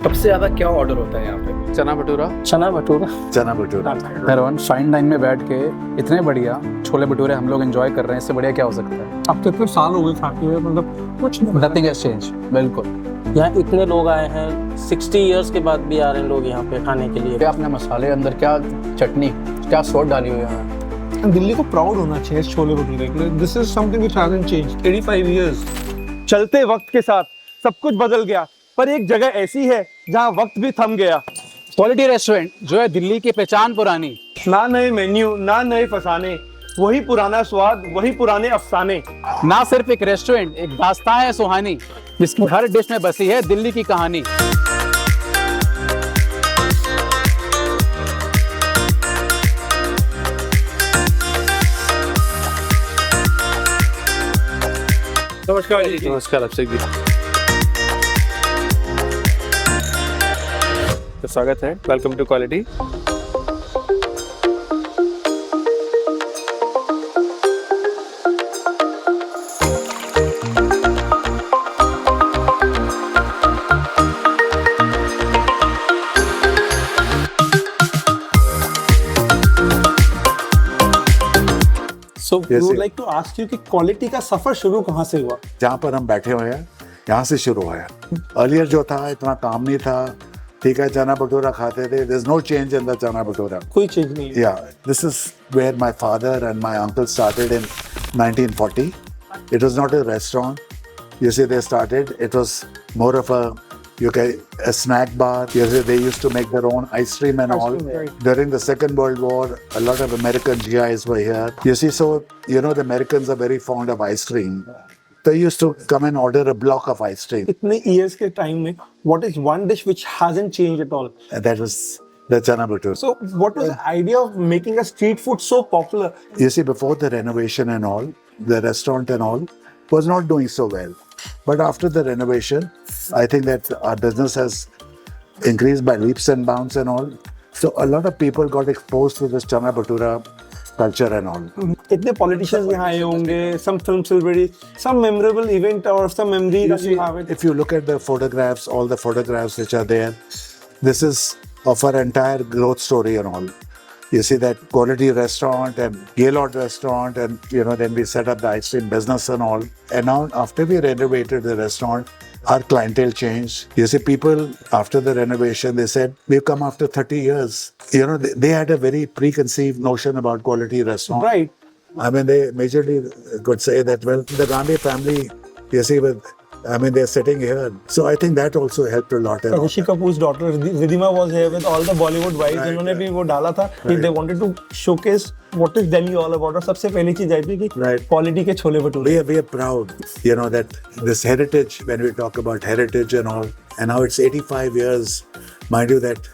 सबसे ज्यादा क्या ऑर्डर होता है यहाँ पे? चना भटूरा। चना भटूरा। चना भटूरा। मेहरबान फाइन डाइन में बैठ के इतने बढ़िया छोले भटूरे हम लोग एंजॉय कर रहे हैं, इससे बढ़िया क्या हो सकता है? अब तो इतने साल हो गए खाते हुए, मतलब कुछ नथिंग हैज चेंज। बिल्कुल। यहाँ इतने लोग आए हैं, 60 इयर्स के बाद भी आ रहे हैं लोग यहाँ पे खाने के लिए। क्या आपने मसाले अंदर, क्या चटनी, क्या सॉस डाली हुई है? दिल्ली को प्राउड होना चाहिए इस छोले भटूरे के लिए। This is something which hasn't changed 85 years. चलते वक्त के साथ सब कुछ बदल गया, पर एक जगह ऐसी है जहाँ वक्त भी थम गया। क्वालिटी रेस्टोरेंट जो है दिल्ली की पहचान पुरानी। ना नए मेन्यू, ना नए फसाने, वही पुराना स्वाद, वही पुराने अफसाने। ना सिर्फ एक रेस्टोरेंट, एक दास्तां है सुहानी, जिसकी हर डिश में बसी है दिल्ली की कहानी। नमस्कार जी। नमस्कार अभिषेक जी, तो स्वागत है। Welcome to quality. So we would like to ask you कि क्वालिटी का सफर शुरू कहाँ से हुआ? जहाँ पर हम बैठे हुए हैं यहाँ से शुरू हुआ है। अर्लियर जो था इतना काम नहीं था, ठीक है, चना भटूरा खाते थे। There's no change in the चना भटूरा। कोई चीज नहीं है। Yeah, this is where my father and my uncle started in 1940. It was not a restaurant. You see, they started. It was more of a snack bar. You see, they used to make their own ice cream and all. Right. During the Second World War, a lot of American GIs were here. You see, so you know the Americans are very fond of ice cream. They used to come and order a block of ice cream. इतने years के time में, what is one dish which hasn't changed at all? And that was the chana bhatura. So what was the idea of making a street food so popular? You see, before the renovation and all, the restaurant and all was not doing so well. But after the renovation, I think that our business has increased by leaps and bounds and all. So a lot of people got exposed to this chana bhatura culture and all. इतने politicians यहाँ आए होंगे, some film celebrities, some memorable event or some memory You that see, you have it. if you look at the photographs, all the photographs which are there, this is of our entire growth story and all. You see that quality restaurant and Gaylord restaurant, and then we set up the ice cream business and all. And now after we renovated the restaurant, our clientele changed. You see, people after the renovation, they said, we've come after 30 years. They had a very preconceived notion about quality restaurant. Right. I mean, they majorly could say that, well, the Gandhi family, you see, they're sitting here. So I think that also helped a lot. Rishi Kapoor's daughter Vidima was here with all the Bollywood wives. Right, उन्होंने right. भी वो डाला था कि they wanted to showcase what is Delhi all about. और सबसे पहली चीज आई थी कि Right. quality के chole bhature. We are proud, that this heritage, when we talk about heritage and all, and now it's 85 years, mind you that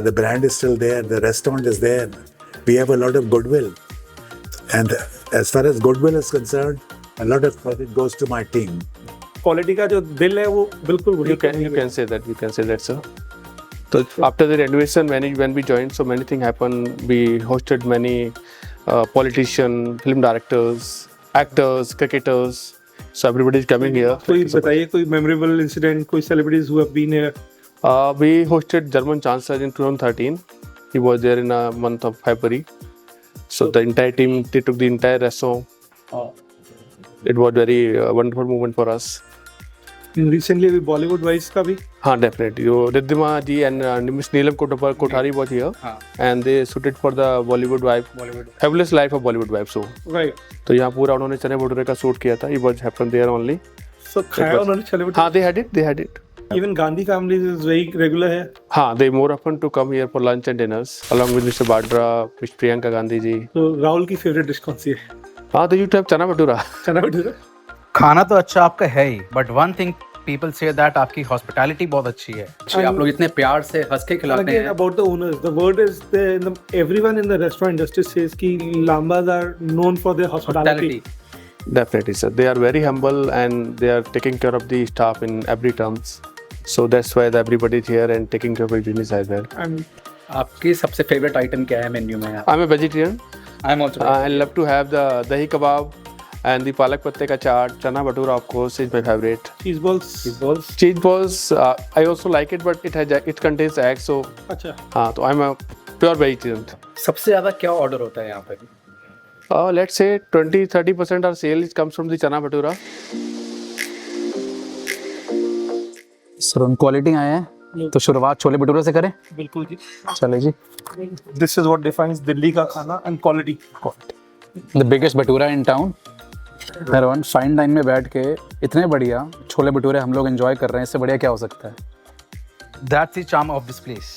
the brand is still there, the restaurant is there. We have a lot of goodwill. And as far as goodwill is concerned, a lot of credit goes to my team. Quality का जो दिल है वो बिल्कुल वही You can say that, sir. So after the renovation, when we joined, so many things happened. We hosted many politicians, film directors, actors, cricketers. So everybody is coming here. कोई बताइए कोई memorable incident, कोई celebrities who have been here. We hosted German Chancellor in 2013. He was there in a month of February. So the entire team, they took the entire restaurant. It was very wonderful moment for us. Recently अभी Bollywood wives का भी. हाँ, definitely. Riddhima ji and Miss Neelam Kothari was here, and they suited for the Bollywood wife. Fabulous life of Bollywood wife. So, Right. तो यहाँ पूरा उन्होंने चने भटूरे का शूट किया था. It was happened there only. So खाया उन्होंने छोले भटूरे. हाँ, they had it. Even Gandhi family is very regular है. हाँ, they more often to come here for lunch and dinners along with Mr. Badra, Miss Priyanka Gandhi ji. तो राहुल की favorite dish कौन सी है? हाँ, they used to have चना भटूरा. चना भटूरा. खाना तो अच्छा आपका है ही, but one thing people say that आपकी हॉस्पिटैलिटी बहुत अच्छी है। आप लोग इतने प्यार से हंस के खिलाते Again, हैं। about the owners, the word is there. Everyone in the restaurant industry says कि Lambas are known for their hospitality. Definitely, sir. They are very humble and they are taking care of the staff in every terms. So that's why everybody is here and taking care of the business as well. आपकी सबसे favourite item क्या है menu में? I'm a vegetarian. I am also I love to have the dahi kebab and the palak patte ka chaat, chana bhatura of course is my favorite. Cheese balls. Cheese balls, I also like it, but it contains eggs, so अच्छा. हाँ तो I'm a pure vegetarian. सबसे ज्यादा क्या order होता है यहाँ पे? Let's say 20-30% our sale comes from the chana bhatura. Sir हम क्वालिटी आए हैं तो शुरुआत छोले भटूरे से करें. बिल्कुल जी. चले जी. This is what defines Delhi का खाना and quality. The biggest bhatura in town. Narwan fine dine में बैठ के इतने बढ़िया छोले भटूरे हम लोग एंजॉय कर रहे हैं, इससे बढ़िया क्या हो सकता है. That's the charm of this place.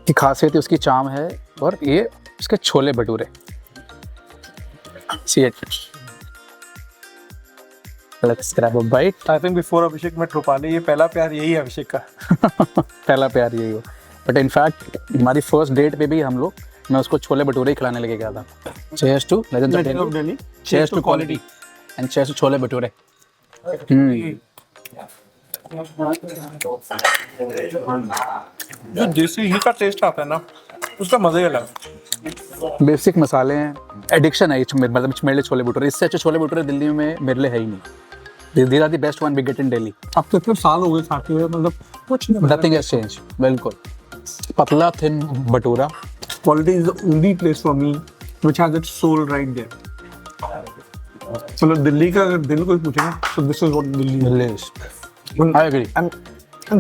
की खासियत उसकी चाम है और ये उसके chole bhature. See it. Let's grab a bite. I think before अभिषेक में ट्रोपाले ये पहला प्यार यही है अभिषेक का. पहला प्यार यही हो. बट इनफैक्ट हमारी फर्स्ट डेट पे भी हम लोग मैं उसको छोले भटूरे ही खिलाने लेके गया था. Cheers to Legends of Delhi. Cheers to quality and cheers to chole bhature. जो देसी घी का टेस्ट आता है ना उसका मजा ही अलग. बेसिक मसाले हैं. एडिक्शन है मतलब मेरे लिए छोले भटूरे. इससे अच्छे छोले भटूरे दिल्ली में मेरे लिए है ही नहीं. These are the best one we get in Delhi. अब तो इतने साल हो गए खाते हुए, मतलब कुछ नहीं. Nothing has changed. बिल्कुल. पतला thin bhatura. Quality is the only place for me which has its soul right there. मतलब दिल्ली का अगर दिल कोई पूछे ना तो this is what Delhi is. I agree. And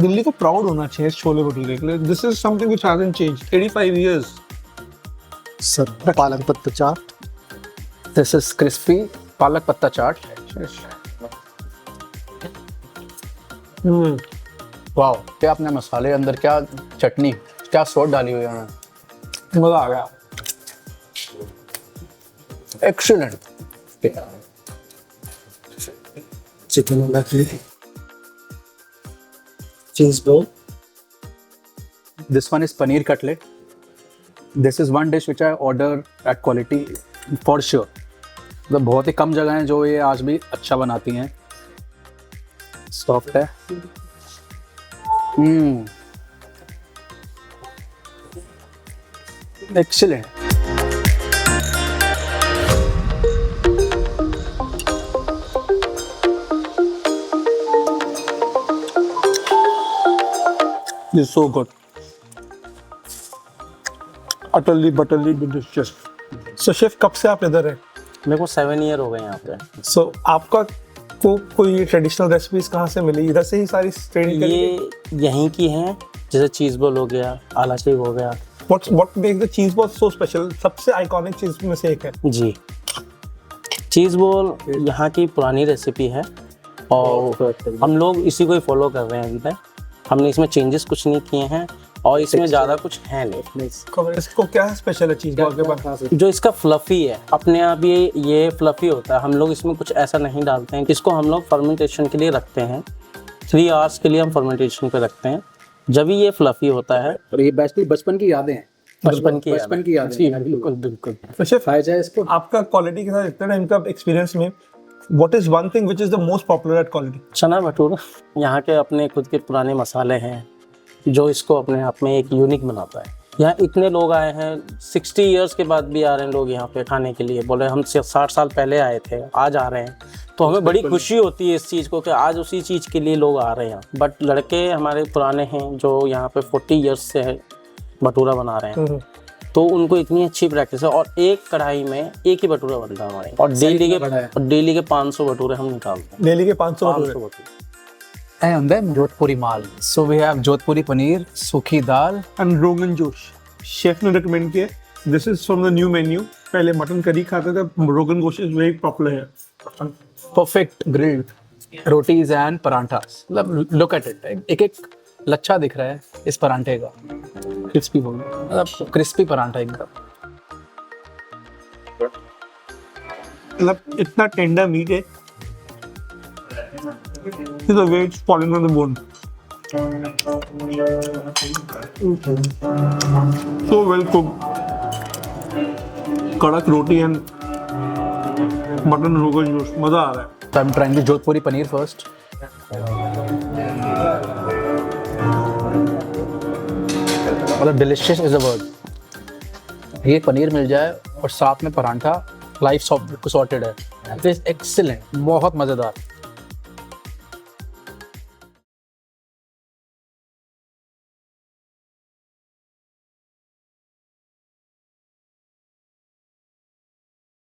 Delhi को प्राउड होना चाहिए इस छोले भटूरे के लिए. This is something which hasn't changed. 85 years. Sir पालक पत्ता चाट. This is crispy पालक पत्ता चाट. वाओ, क्या आपने मसाले अंदर, क्या चटनी, क्या सॉस डाली हुई है. मजा आ गया. एक्सीलेंट. चिकन वाला cheese bowl. This one is paneer cutlet. This is one dish which I order at quality for sure. मतलब बहुत ही कम जगह हैं जो ये आज भी अच्छा बनाती हैं. सॉफ्ट है. Excellent. This is so good. Utterly butterly delicious. So chef कब से आप इधर हैं? मेरे को 7 ईयर हो गए यहाँ पे. So आपका को कोई ट्रेडिशनल रेसिपीज कहाँ से मिली? इधर से ही सारी ट्रेनिंग करी? ये यहीं की हैं, जैसे चीज़ बॉल हो गया, आला शेक हो गया. What makes the cheese ball so special? सबसे आइकॉनिक चीज में से एक है. जी, चीज़ बॉल यहाँ की पुरानी रेसिपी है और हम लोग इसी को ही फॉलो कर रहे हैं अभी तक. हमने इसमें चेंजेस कुछ नहीं किए हैं और इसमें ज़्यादा कुछ है नहीं. इसको क्या स्पेशल है चीज बॉल के पास? जो इसका फ्लफी है, अपने आप ये फ्लफी होता है. हम लोग इसमें कुछ ऐसा नहीं डालते हैं. इसको हम लोग फर्मेंटेशन के लिए रखते हैं. 3 आवर्स के लिए हम फर्मेंटेशन पे रखते हैं. जब भी ये फ्लफी होता है. और ये बेसिकली बचपन की यादें हैं. बचपन की यादें. जी बिल्कुल बिल्कुल. तो शेफ खाया जाए इसको. आपका क्वालिटी के साथ इतना टाइम का एक्सपीरियंस में what is one thing which is the most popular at quality? चना भटूरा. यहाँ के अपने खुद के पुराने मसाले हैं जो इसको अपने आप में एक यूनिक बनाता है. यहाँ इतने लोग आए हैं, 60 इयर्स के बाद भी आ रहे हैं लोग यहाँ पे खाने के लिए. बोले हम 60 साल पहले आए थे, आज आ रहे हैं. तो हमें बड़ी खुशी होती है इस चीज़ को कि आज उसी चीज़ के लिए लोग आ रहे हैं. बट लड़के हमारे पुराने हैं जो यहाँ पे 40 इयर्स से भटूरा बना रहे हैं. तो उनको इतनी अच्छी प्रैक्टिस है और एक कढ़ाई में एक ही भटूरा बनता है हमारे. और डेली के 500 भटूरे हम निकालते हैं. डेली के 500 bhature. And then Jodhpuri mall. So we have जोधपुरी पनीर, सूखी दाल and रोगन जोश. शेफ ने रिकमेंड किया. This is from the new menu. पहले मटन करी खाते थे, rogan josh is very popular here. perfect grilled rotis and परांठास. मतलब look at it. एक लच्छा दिख रहा है इस परांठे का. क्रिस्पी हो गया. मतलब क्रिस्पी परांठा एकदम. मतलब इतना टेंडर मीट है. See the way it's falling on the bone. So well cooked. कड़क रोटी and मटन रोगन जोश. मजा आ रहा है. So I'm trying the Jodhpuri paneer first. मतलब डिलिशियस इज अ वर्ड. ये पनीर मिल जाए और साथ में परांठा लाइफ सॉर्टेड है। दिस एक्सीलेंट, बहुत मज़ेदार।